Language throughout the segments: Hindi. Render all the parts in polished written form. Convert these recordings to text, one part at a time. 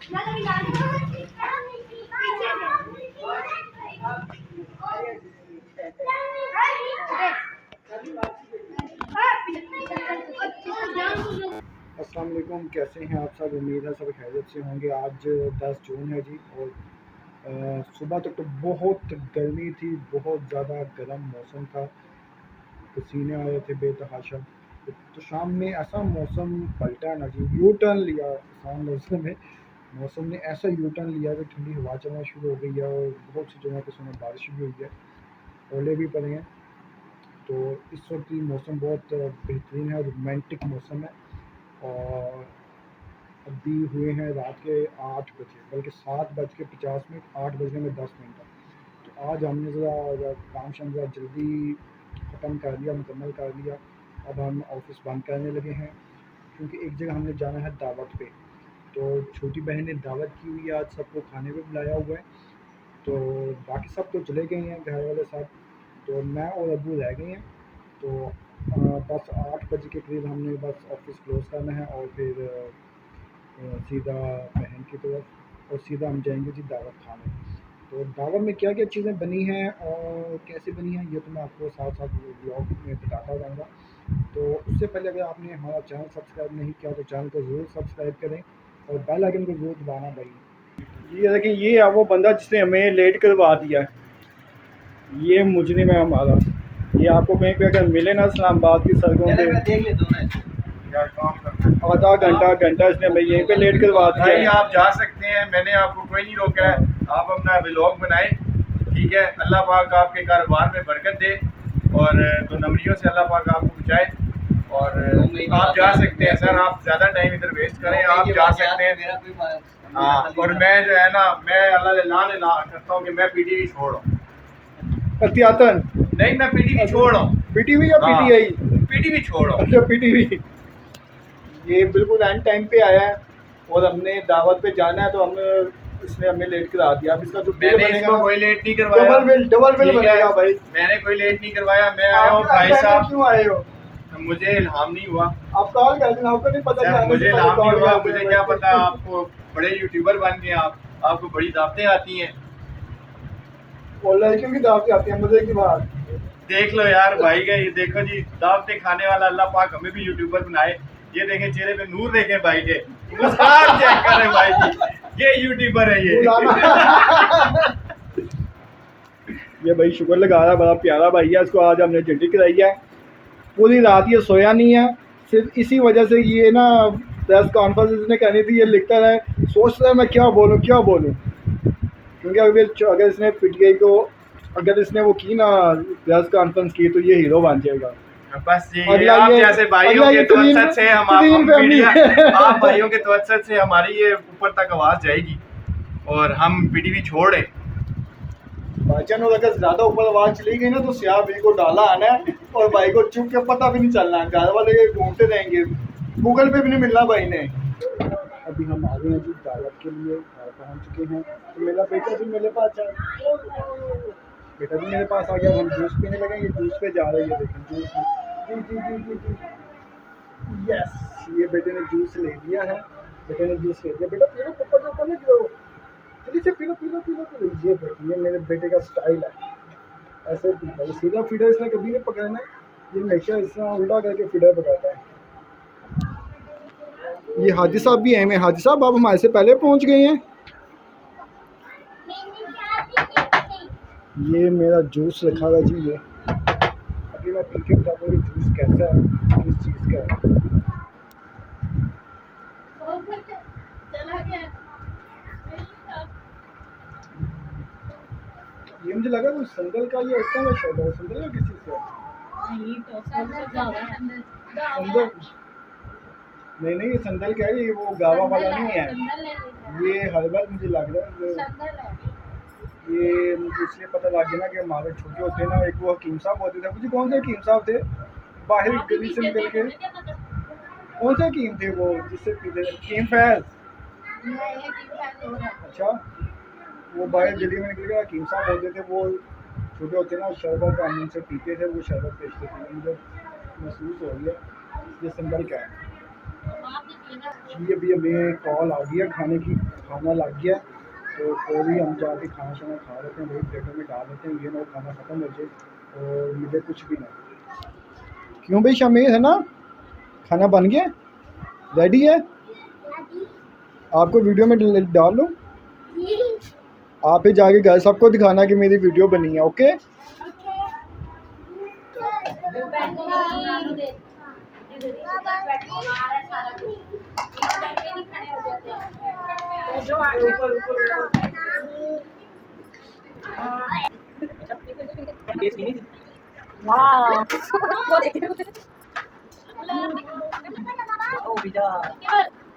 अस्सलाम वालेकुम, कैसे हैं आप सब? उम्मीद है सब खैरियत से होंगे। आज 10 जून है जी, और सुबह तक तो बहुत गर्मी थी, बहुत ज़्यादा गर्म मौसम था, पसीने आ रहे थे बेतहाशा। तो शाम में ऐसा मौसम पलटा ना जी, यू टर्न लिया आसान लफ्ज़ों में। मौसम ने ऐसा यू टर्न लिया कि ठंडी हवा चलना शुरू हो गई है, और बहुत सी जगह पर सुबह बारिश भी हुई है, ओले भी पड़े हैं। तो इस वक्त की मौसम बहुत बेहतरीन है, रोमांटिक मौसम है। और अभी हुए हैं रात के 8 बजे, बल्कि 7:50, 8 बजने में 10 मिनट है। तो आज हमने ज़रा काम शाम ज़रा जल्दी ख़त्म कर लिया, मुकम्मल कर लिया। अब हम ऑफिस बंद करने लगे हैं, क्योंकि एक जगह हमने जाना है दावत पे। तो छोटी बहन ने दावत की हुई है, आज सबको खाने पे बुलाया हुआ है। तो बाकी सब तो चले गए हैं घर वाले सब, तो मैं और अबू रह गए हैं। तो बस 8 बजे के करीब हमने बस ऑफिस क्लोज़ करना है, और फिर सीधा बहन की तरफ, और सीधा हम जाएंगे जी दावत खाने। तो दावत में क्या क्या चीज़ें बनी हैं और कैसे बनी हैं, ये तो मैं आपको साथ साथ ब्लॉग में बताता रहूँगा। तो उससे पहले अगर आपने हमारा चैनल सब्सक्राइब नहीं किया तो चैनल को ज़रूर सब्सक्राइब करें, और बेल आइकन को ज़रूर दबाना भाई। ये देखिए, ये है वो बंदा जिसने हमें लेट करवा दिया है, ये मुजरिम है हमारा। ये आपको कहीं पे अगर मिले ना इस्लामाबाद की सड़कों पे, आधा घंटा घंटा इसने हमें यहीं पे लेट करवा दिया भाई है। आप जा सकते हैं, मैंने आपको कोई नहीं रोका है। आप अपना व्लॉग बनाएं, ठीक है। अल्लाह पाक आपके कारोबार में बरकत दे, और तो नमरियों से अल्लाह पाक आपको बचाए। और आप जा सकते हैं सर, आप ज़्यादा टाइम इधर वेस्ट करें, आप जा सकते हैं। हाँ, और मैं जो है ना, मैं अल्लाह करता हूँ कि मैं पीटीवी छोड़ रहा हूँ। एहतियातन नहीं, मैं पीटीवी छोड़ रहा हूँ। पीटीवी या पीटीआई? पीटीवी छोड़ रहा हूँ। अच्छा, पीटीवी। ये बिल्कुल एंड टाइम पे आया है, और हमने दावत पे जाना है, तो हम इसने हमें लेट करा दिया। अब इसका जो बिल मैंने बनेगा इसको कोई लेट नहीं करवाया, डबल बिल ठीक है? बनेगा भाई। मैंने कोई लेट नहीं करवाया, मैं आया हूँ भाई साहब। क्यों आए हो? मुझे इल्हाम नहीं हुआ। आप कॉल कर देना, आपको नहीं पता सर, जाने मुझे से पहले इल्हाम नहीं कॉल हुआ, करते मुझे हैं क्या भाई। पता आपको बड़े यूट्यूबर बन गए आप, आपको बड़ी दावतें आती हैं। और लड़कियों की दावतें आती है, मजे की बात। देख लो यार भाई का, ये देखो जी, दावतें खाने वाला अल्लाह पाक हमें भी यूट्यूबर बनाए। ये देखें चेहरे पे नूर, देखें भाई के मुस्कान चेक करें भाई जी, ये यूट्यूबर है ये। ये भाई शुक्र लगा रहा है, बड़ा प्यारा भाई है। इसको आज हमने चिट्ठी कराई है, पूरी रात ये सोया नहीं है। सिर्फ इसी वजह से ये ना प्रेस कॉन्फ्रेंस इसने करनी थी, ये लिखता है, सोच रहा है मैं क्या बोलूँ क्या बोलूँ। क्योंकि अगर इसने पीटीआई को, अगर इसने वो की ना प्रेस कॉन्फ्रेंस की, तो ये हीरो बन जाएगा। बस ये अगला आप ये जैसे भाइयों के तवज्जुह से हम मीडिया, आप भाइयों के तवज्जुह से हमारी ये ऊपर तक आवाज जाएगी, और हम पीटीवी छोड़े। भाईजान, और अगर ज्यादा ऊपर आवाज चली गई ना, तो सियाह भाई को डाला आना है, और भाई को चुप के पता भी नहीं चलना, घर वाले घूमते रहेंगे, गूगल पे भी नहीं मिलना भाई ने। अभी हम आ गए हैं जी दावत के लिए, घर पहुंच चुके हैं। तो मेरा बेटा भी मेरे पास बेटा भी मेरे पास आ गया। हम जूस पीने लगे, ये जूस पे जा रही है, देखें जूस। जी जी जी जी जी, यस, ये बेटे ने जूस ले लिया है। बेटे ने जूस ले लिया। बेटा पी लो, ऊपर नहीं गिरो, जल्दी से P low P low P low P low. ये मेरे बेटे का स्टाइल है, ऐसे पीता है। सीधा फीडर इसने कभी नहीं पकड़ना, ये हमेशा इसने उल्टा करके फीडर पकड़ता है। ये हाजी साहब भी हैं। हाजी साहब, आप हमारे से पहले पहुंच गए हैं। ये मेरा जूस रखा हुआ जी, ये अभी मैं पी के बताता हूँ जूस कैसा है, किस चीज़ का है। ये मुझे लगा कुछ संदल का, ये उसका शर्ट है, संदल का किस चीज़ का है? संदल नहीं, ये संदल का है, ये वो गावा वाला नहीं है, ये हर्बल मुझे लग रहा है। ये मुझे इसलिए पता लग गया ना कि हमारे छोटे होते ना, एक वो हकीम साहब होते थे। मुझे कौन से हकीम साहब थे बाहर गली से निकल के, कौन से हकीम थे वो जिससे पीते थे? हकीम फैज। अच्छा, वो बाहर गली में निकल के हकीम साहब होते थे, वो छोटे होते ना शरबत हम उनसे पीते थे, वो शरबत बेचते थे। मुझे महसूस हो गया ये संदल का है। जी अभी हमें कॉल आ गया खाने की, खाना लग गया तो फौरी हम जाके खाना शाना खा लेते हैं, वही प्लेटों में डाल लेते हैं, ये ना वो खाना ख़त्म हो जाए और मिले कुछ भी ना। क्यों भाई शमीर है ना, खाना बन गया, रेडी है, आपको वीडियो में डाल लूँ, आप ही जाके घर सबको दिखाना कि मेरी वीडियो बनी है। ओके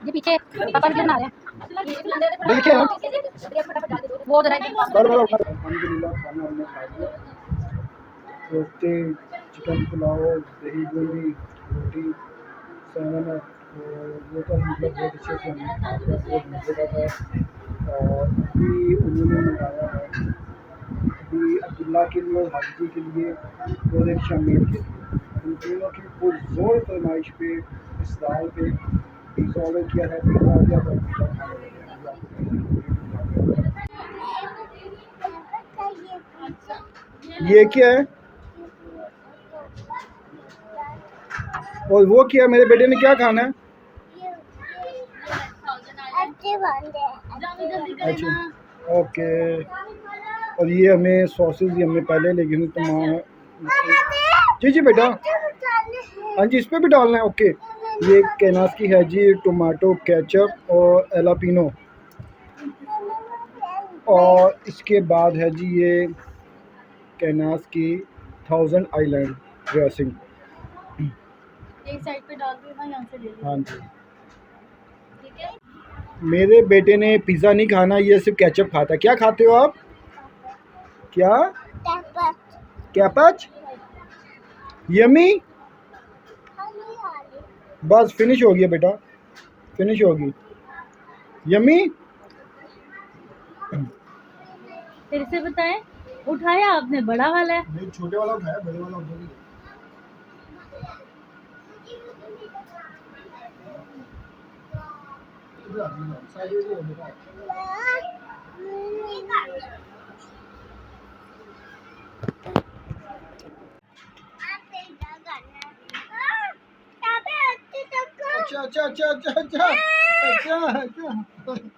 ये पीछे पापा वीडियो बना रहे हैं। देखिए वो जरा अल्हम्दुलिल्लाह खाना हमने खा लिया, कोफ्ते, चिकन पुलाव, दही बूंदी, रोटी, सैमन और वो तो मतलब बहुत अच्छे से हमने खा लिया, बहुत मज़े का था। और अभी उन्होंने मंगाया है, अभी अब्दुल्ला के लिए और हाजी के लिए और एक शमीर के लिए, उन तीनों की पुरज़ोर फरमाइश पे, इस दाल पे पिज़्ज़ा ऑर्डर किया है, पिज़्ज़ा आ गया, तो पिज़्ज़ा खाने लगे हैं। अभी आपको ये क्या है और वो क्या है, मेरे बेटे ने क्या खाना है? अच्छा ओके, और ये हमें सॉसेज ये हमने पहले लेके तमाम। जी जी बेटा, हाँ जी इस पर भी डालना है। ओके, ये कैनास की है जी, टोमेटो केचप और एलापिनो, और इसके बाद है जी ये कैनास की 1000 आइलैंड ड्रेसिंग। एक साइड पे डाल दो ना, यहाँ से ले लो। हाँ जी, ठीक है। मेरे बेटे ने पिज़्ज़ा नहीं खाना, ये सिर्फ केचप खाता है। क्या खाते हो आप? क्या कैपच? यमी, बस फिनिश हो गया बेटा, फिनिश होगी। यमी, फिर से बताएं, उठाया आपने बड़ा वाला है। नहीं छोटे वाला उठाया, बड़े वाला उठा नहीं। अच्छा अच्छा अच्छा अच्छा अच्छा अच्छा अच्छा